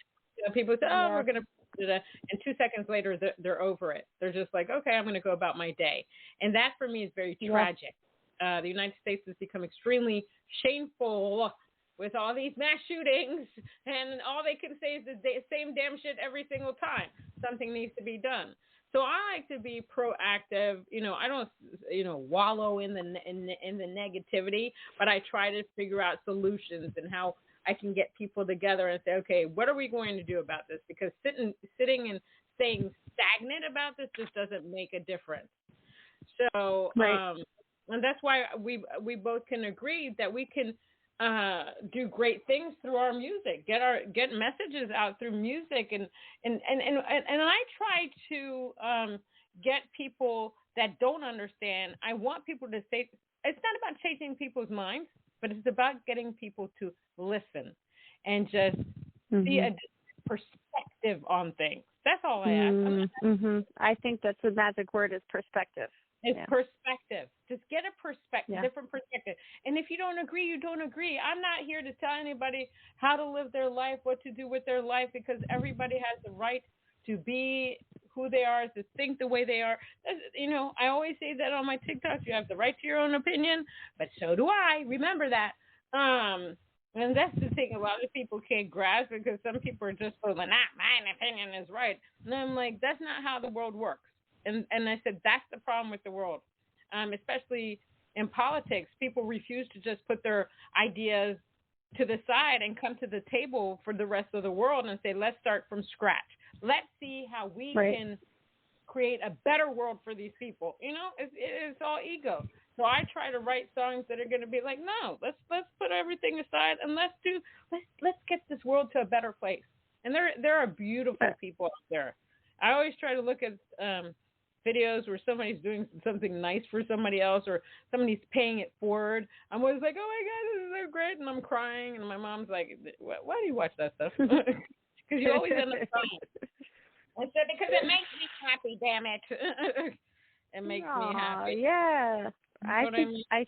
know, people say, oh, we're going to, and 2 seconds later, they're over it. They're just like, okay, I'm going to go about my day. And that for me is very tragic. The United States has become extremely shameful with all these mass shootings, and all they can say is the same damn shit every single time. Something needs to be done. So I like to be proactive. I don't, wallow in the negativity, but I try to figure out solutions and how I can get people together and say, okay, what are we going to do about this? Because sitting and staying stagnant about this just doesn't make a difference. So, right. And that's why we both can agree that we can do great things through our music, get messages out through music, and I try to get people that don't understand. I want people to say it's not about changing people's minds, but it's about getting people to listen and just see a perspective on things. That's all I ask. I think that's the magic word is perspective. It's perspective. Just get a perspective, different perspective. And if you don't agree, you don't agree. I'm not here to tell anybody how to live their life, what to do with their life, because everybody has the right to be who they are, to think the way they are. I always say that on my TikToks. You have the right to your own opinion, but so do I. Remember that. And that's the thing a lot of people can't grasp, because some people are just like, my opinion is right. And I'm like, that's not how the world works. And I said, that's the problem with the world, especially in politics. People refuse to just put their ideas to the side and come to the table for the rest of the world and say, let's start from scratch. Let's see how we can create a better world for these people. It's all ego. So I try to write songs that are going to be like, no, let's put everything aside and let's get this world to a better place. And there are beautiful people out there. I always try to look at videos where somebody's doing something nice for somebody else, or somebody's paying it forward. I'm always like, oh my God, this is so great. And I'm crying. And my mom's like, why do you watch that stuff? Because you always end up crying. I said, because it makes me happy, damn it. It makes me happy. Yeah. I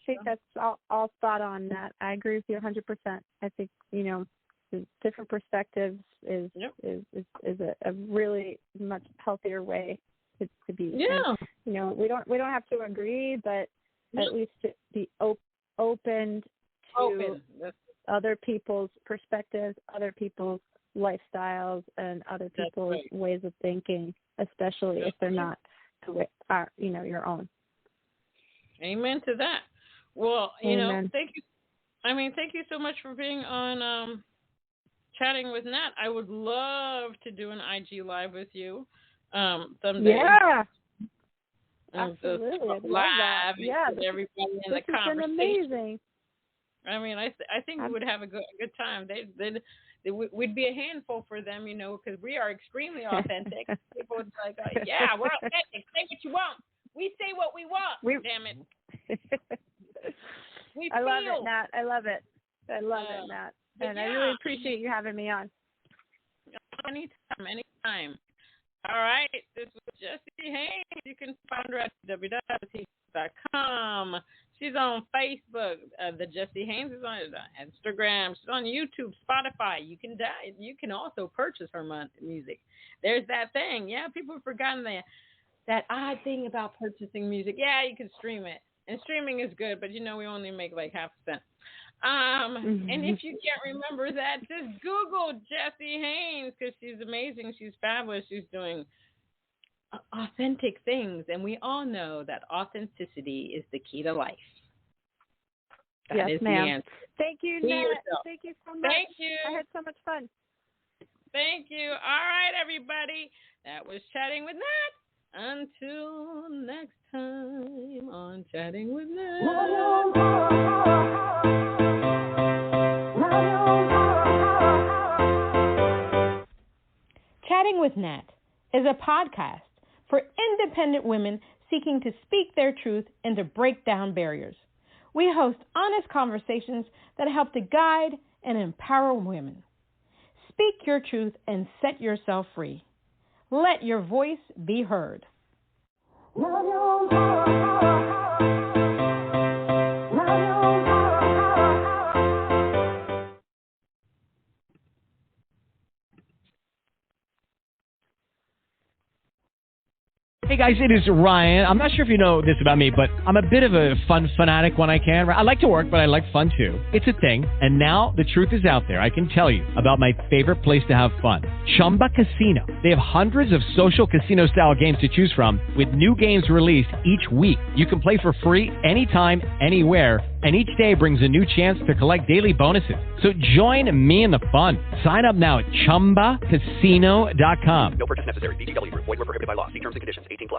think that's all spot on, Nat. I agree with you 100%. I think, different perspectives is a really much healthier way to be. Yeah. And, we don't have to agree, but at least to be open to other people's perspectives, other people's lifestyles, and other people's ways of thinking, especially if they're not your own. Amen to that. Well, thank you. Thank you so much for being on Chatting with Nat. I would love to do an IG live with you someday. Yeah. Absolutely. I'd love that. Yeah. Everybody in the conversation. This has been amazing. I think we would have a good time. We'd be a handful for them, because we are extremely authentic. People would be like, yeah, we're authentic. Say what you want. We say what we want. Damn it. I love it, Nat. I love it, Nat. And I really appreciate you having me on. Anytime. All right. This was Jessie Haines. You can find her at www.com. She's on Facebook. The Jessie Haines is on Instagram. She's on YouTube, Spotify. You can also purchase her music. There's that thing. Yeah, people have forgotten that odd thing about purchasing music. Yeah, you can stream it. And streaming is good, but we only make like half a cent. And if you can't remember that, just Google Jessie Haines, because she's amazing. She's fabulous. She's doing authentic things. And we all know that authenticity is the key to life. That is ma'am. The answer. Thank you, Nat. Thank you so much. Thank you. I had so much fun. Thank you. All right, everybody. That was Chatting with Nat. Until next time on Chatting with Nat. Chatting with Nat is a podcast for independent women seeking to speak their truth and to break down barriers. We host honest conversations that help to guide and empower women. Speak your truth and set yourself free. Let your voice be heard. Hey guys, it is Ryan. I'm not sure if you know this about me, but I'm a bit of a fun fanatic when I can. I like to work, but I like fun too. It's a thing. And now the truth is out there. I can tell you about my favorite place to have fun. Chumba Casino. They have hundreds of social casino style games to choose from with new games released each week. You can play for free anytime, anywhere. And each day brings a new chance to collect daily bonuses. So join me in the fun. Sign up now at ChumbaCasino.com. No purchase necessary. VGW Group. Void where prohibited by law. See terms and conditions. 18+.